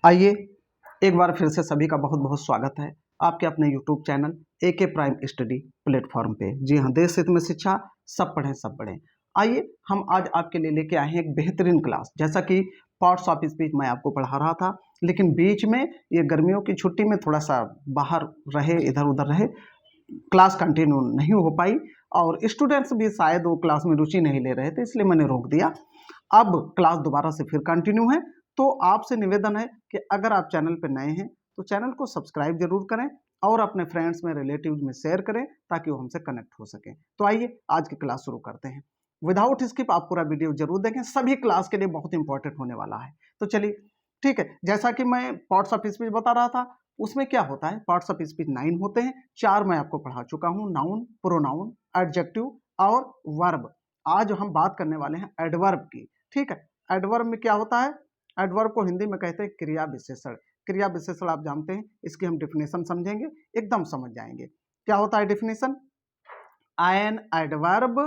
आइए एक बार फिर से सभी का बहुत बहुत स्वागत है आपके अपने YouTube channel AK prime study platform पे। जी हाँ, देश हित में शिक्षा, सब पढ़ें सब बढ़ें। आइए हम आज आपके लिए लेके आए हैं एक बेहतरीन क्लास। जैसा कि पार्ट्स ऑफ स्पीच मैं आपको पढ़ा रहा था, लेकिन बीच में ये गर्मियों की छुट्टी में थोड़ा सा बाहर रहे, इधर उधर रहे, क्लास कंटिन्यू नहीं हो पाई और स्टूडेंट्स भी शायद वो क्लास में रुचि नहीं ले रहे थे, इसलिए मैंने रोक दिया। अब क्लास दोबारा से फिर कंटिन्यू है, तो आपसे निवेदन है कि अगर आप चैनल पर नए हैं तो चैनल को सब्सक्राइब जरूर करें और अपने फ्रेंड्स में, रिलेटिव्स में शेयर करें ताकि वो हमसे कनेक्ट हो सके। तो आइए आज की क्लास शुरू करते हैं। विदाउट स्किप आप पूरा वीडियो जरूर देखें, सभी क्लास के लिए बहुत इंपॉर्टेंट होने वाला है। तो चलिए ठीक है, जैसा कि मैं पार्ट्स ऑफ स्पीच बता रहा था, उसमें क्या होता है, पार्ट्स ऑफ स्पीच 9 होते हैं। 4 मैं आपको पढ़ा चुका हूं, नाउन, प्रोनाउन, एडजेक्टिव और वर्ब। आज हम बात करने वाले हैं एडवर्ब की। ठीक है, एडवर्ब में क्या होता है? एडवर्ब को हिंदी में कहते हैं क्रिया विशेषण। क्रिया विशेषण आप जानते हैं, इसकी हम डिफिनेशन समझेंगे, एकदम समझ जाएंगे। क्या होता है definition? An adverb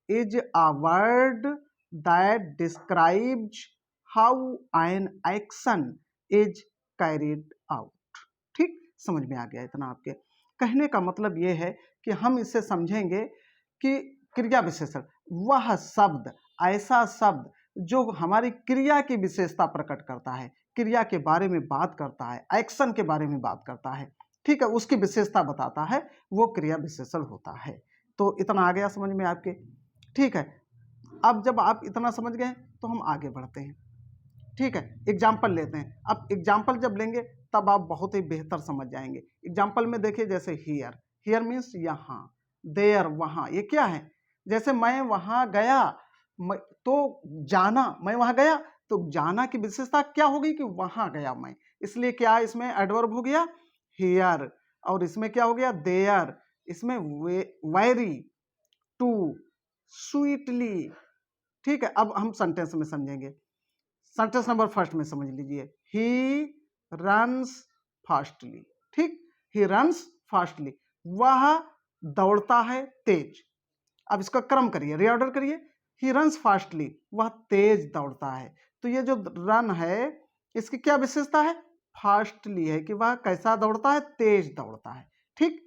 is a word that describes how an action is carried out. ठीक, समझ में आ गया इतना आपके? कहने का मतलब यह है कि हम इससे समझेंगे कि क्रिया विशेषण वह शब्द, ऐसा शब्द जो हमारी क्रिया की विशेषता प्रकट करता है, क्रिया के बारे में बात करता है, एक्शन के बारे में बात करता है, ठीक है, उसकी विशेषता बताता है, वो क्रिया विशेषण होता है। तो इतना आ गया समझ में आपके? ठीक है, अब जब आप इतना समझ गए तो हम आगे बढ़ते हैं। ठीक है, एग्जाम्पल लेते हैं। अब एग्जाम्पल जब लेंगे तब आप बहुत ही बेहतर समझ जाएंगे। एग्जाम्पल में देखिए, जैसे हियर, हियर मीन्स यहाँ, देयर वहाँ, ये क्या है? जैसे मैं वहां गया, तो जाना, मैं वहां गया, तो जाना की विशेषता क्या होगी कि वहां गया मैं, इसलिए क्या इसमें एडवर्ब हो गया हियर। और इसमें क्या हो गया देयर, इसमें वेरी, टू, स्वीटली। ठीक है, अब हम सेंटेंस में समझेंगे। सेंटेंस नंबर फर्स्ट में समझ लीजिए, ही रन्स फास्टली। ठीक, ही रन्स फास्टली, वह दौड़ता है तेज। अब इसका क्रम करिए, रीऑर्डर करिए। ही रन्स फास्टली, वह तेज दौड़ता है। तो ये जो रन है, इसकी क्या विशेषता है? फास्टली है, कि वह कैसा दौड़ता है? तेज दौड़ता है। ठीक,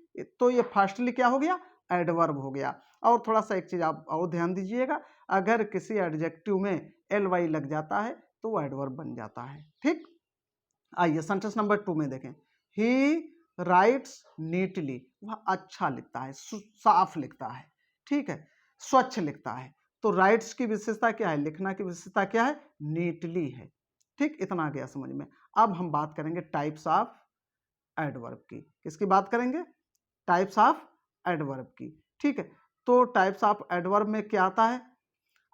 तो ये फास्टली क्या हो गया? एडवर्ब हो गया। और थोड़ा सा एक चीज आप और ध्यान दीजिएगा, अगर किसी एडजेक्टिव में ly लग जाता है तो वो एडवर्ब बन जाता है। ठीक, आइए सेंटेंस नंबर 2 में देखें। ही राइट्स नीटली, वह अच्छा लिखता है, साफ लिखता है। ठीक है, स्वच्छ लिखता है। तो राइट्स की विशेषता क्या है? लिखना की विशेषता क्या है? नीटली है। ठीक, इतना आ गया समझ में। अब हम बात करेंगे टाइप्स ऑफ एडवर्ब की। किसकी बात करेंगे? टाइप्स ऑफ एडवर्ब की। ठीक है, तो टाइप्स ऑफ एडवर्ब में क्या आता है?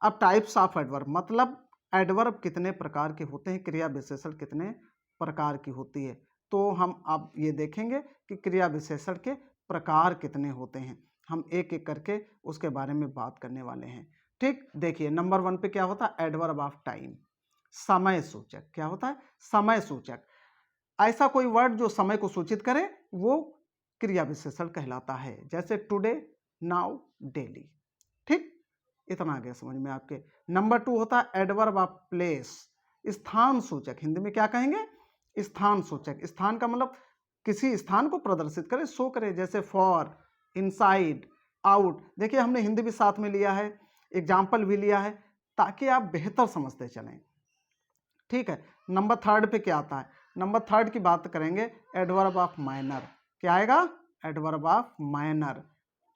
अब टाइप्स ऑफ एडवर्ब मतलब एडवर्ब कितने प्रकार के होते हैं, क्रिया विशेषण कितने प्रकार की होती है। तो हम अब ये देखेंगे कि क्रिया विशेषण के प्रकार कितने होते हैं। हम एक एक करके उसके बारे में बात करने वाले हैं। ठीक, देखिए नंबर 1 पे क्या होता है? एडवर्ब ऑफ टाइम, समय सूचक। क्या होता है? समय सूचक। ऐसा कोई वर्ड जो समय को सूचित करे वो क्रिया विशेषण कहलाता है, जैसे टुडे, नाउ, डेली। ठीक, इतना आ गया समझ में आपके? नंबर 2 होता है एडवर्ब ऑफ प्लेस, स्थान सूचक। हिंदी में क्या कहेंगे? स्थान सूचक। स्थान का मतलब किसी स्थान को प्रदर्शित करे, शो करे, जैसे फॉर, इनसाइड, आउट। देखिए हमने हिंदी भी साथ में लिया है, एग्जाम्पल भी लिया है, ताकि आप बेहतर समझते चलें। ठीक है, नंबर 3 पे क्या आता है? नंबर 3 की बात करेंगे, एडवर्ब ऑफ माइनर। क्या आएगा? Adverb of minor.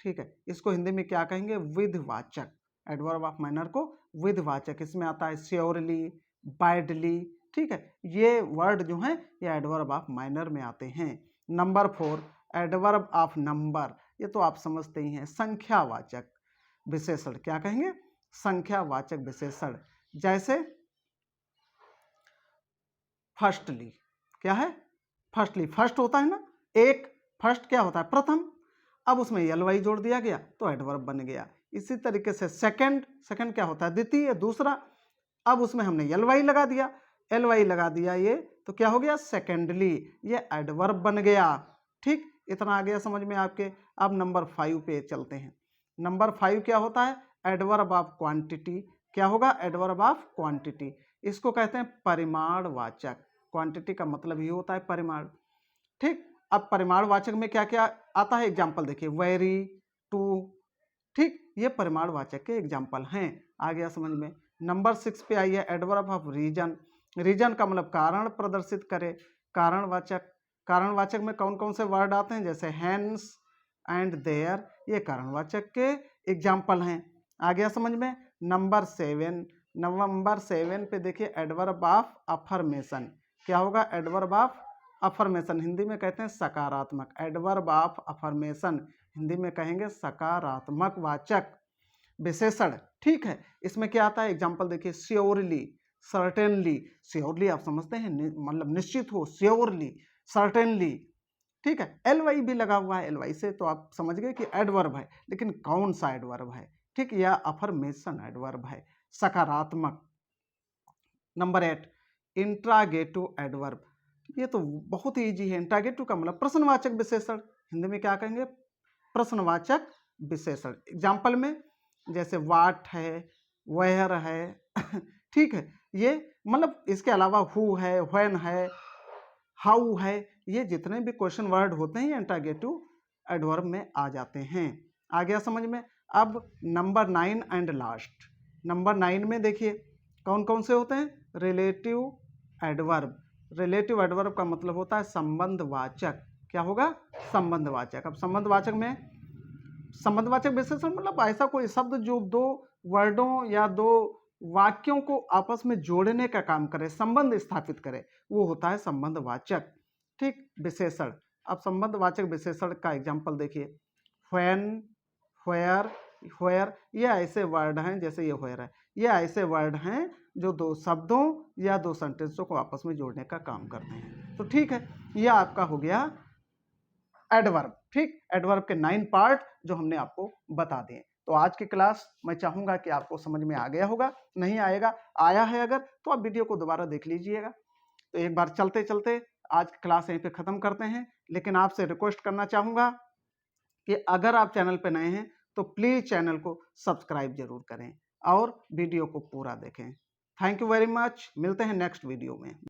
ठीक है, इसको हिंदी में क्या कहेंगे? विधिवाचक। एडवर्ब ऑफ माइनर को विधिवाचक, इसमें आता है श्योरली, बैडली। ठीक है, ये वर्ड जो हैं ये एडवर्ब ऑफ माइनर में आते हैं। नंबर 4 एडवर्ब ऑफ नंबर, ये तो आप समझते ही हैं, संख्यावाचक विशेषण। क्या कहेंगे? संख्यावाचक विशेषण। जैसे फर्स्टली, क्या है? फर्स्टली, फर्स्ट होता है ना, एक, फर्स्ट क्या होता है? प्रथम। अब उसमें ly जोड़ दिया गया तो एडवर्ब बन गया। इसी तरीके से सेकंड, सेकंड क्या होता है? द्वितीय, दूसरा। अब उसमें हमने ly लगा दिया, ly लगा दिया ये, तो क्या हो गया? सेकेंडली, ये एडवर्ब बन गया। ठीक, इतना आ गया समझ में आपके? अब नंबर 5 पे चलते हैं। नंबर 5 क्या होता है? Adverb of quantity. क्या होगा? Adverb of quantity. इसको कहते हैं परिमाणवाचक। क्वांटिटी का मतलब ये होता है परिमाण। ठीक, अब परिमाणवाचक में क्या क्या आता है एग्जाम्पल देखिए, वेरी, टू। ठीक, ये परिमाणवाचक के एग्जाम्पल हैं। आ गया समझ में। नंबर 6 पे आइए, एडवर्ब ऑफ रीजन। रीजन का मतलब कारण प्रदर्शित करे। कारणवाचक, कारणवाचक में कौन कौन से वर्ड आते हैं, जैसे हैंस एंड देयर, ये कारणवाचक के एग्जाम्पल हैं। आ गया समझ में। नंबर 7 पे देखिए, एडवर्ब ऑफ अफर्मेशन। क्या होगा, एडवर्ब ऑफ अफर्मेशन, हिंदी में कहते हैं सकारात्मक। एडवर्ब ऑफ अफर्मेशन हिंदी में कहेंगे सकारात्मक वाचक विशेषण। ठीक है, इसमें क्या आता है एग्जाम्पल देखिए, श्योरली, सर्टेनली। श्योरली आप समझते हैं मतलब निश्चित हो, श्योरली, सर्टेनली। ठीक है, एल वाई भी लगा हुआ है, एल वाई से तो आप समझ गए कि एडवर्ब है, लेकिन कौन सा एडवर्ब है। ठीक, यह अफर्मेशन एडवर्ब है, सकारात्मक। Number 8, interrogative adverb. ये तो बहुत ही इजी है। इंट्रागेटिव का मतलब प्रश्नवाचक विशेषण, हिंदी में क्या कहेंगे, प्रश्नवाचक विशेषण। एग्जाम्पल में जैसे वाट है, वेयर है ठीक है, ये मतलब इसके अलावा हु है, व्हेन है, हाउ है, ये जितने भी क्वेश्चन वर्ड होते हैं इंट्रागेटिव एडवर्ब में आ जाते हैं। आ गया समझ में। अब नंबर 9 एंड लास्ट, नंबर 9 में देखिए कौन कौन से होते हैं, रिलेटिव एडवर्ब। रिलेटिव एडवर्ब का मतलब होता है संबंधवाचक। क्या होगा, संबंधवाचक। अब संबंधवाचक में संबंधवाचक विशेषण मतलब ऐसा कोई शब्द जो दो वर्डों या दो वाक्यों को आपस में जोड़ने का काम करे, संबंध स्थापित करे, वो होता है संबंधवाचक। ठीक, विशेषण। अब संबंधवाचक विशेषण का एग्जाम्पल देखिए, व्हेन, व्हेयर, व्हेयर, ये ऐसे वर्ड हैं, जैसे ये व्हेयर है, ये ऐसे वर्ड हैं जो दो शब्दों या दो सेंटेंसों को आपस में जोड़ने का काम करते हैं। तो ठीक है, यह आपका हो गया एडवर्ब। ठीक, एडवर्ब के 9 पार्ट जो हमने आपको बता दिए। तो आज की क्लास मैं चाहूंगा कि आपको समझ में आ गया होगा। नहीं आएगा, आया है अगर, तो आप वीडियो को दोबारा देख लीजिएगा। तो एक बार चलते चलते आज की क्लास यहीं पे खत्म करते हैं, लेकिन आपसे रिक्वेस्ट करना चाहूंगा कि अगर आप चैनल पे नए हैं तो प्लीज चैनल को सब्सक्राइब जरूर करें और वीडियो को पूरा देखें। थैंक यू वेरी मच, मिलते हैं नेक्स्ट वीडियो में।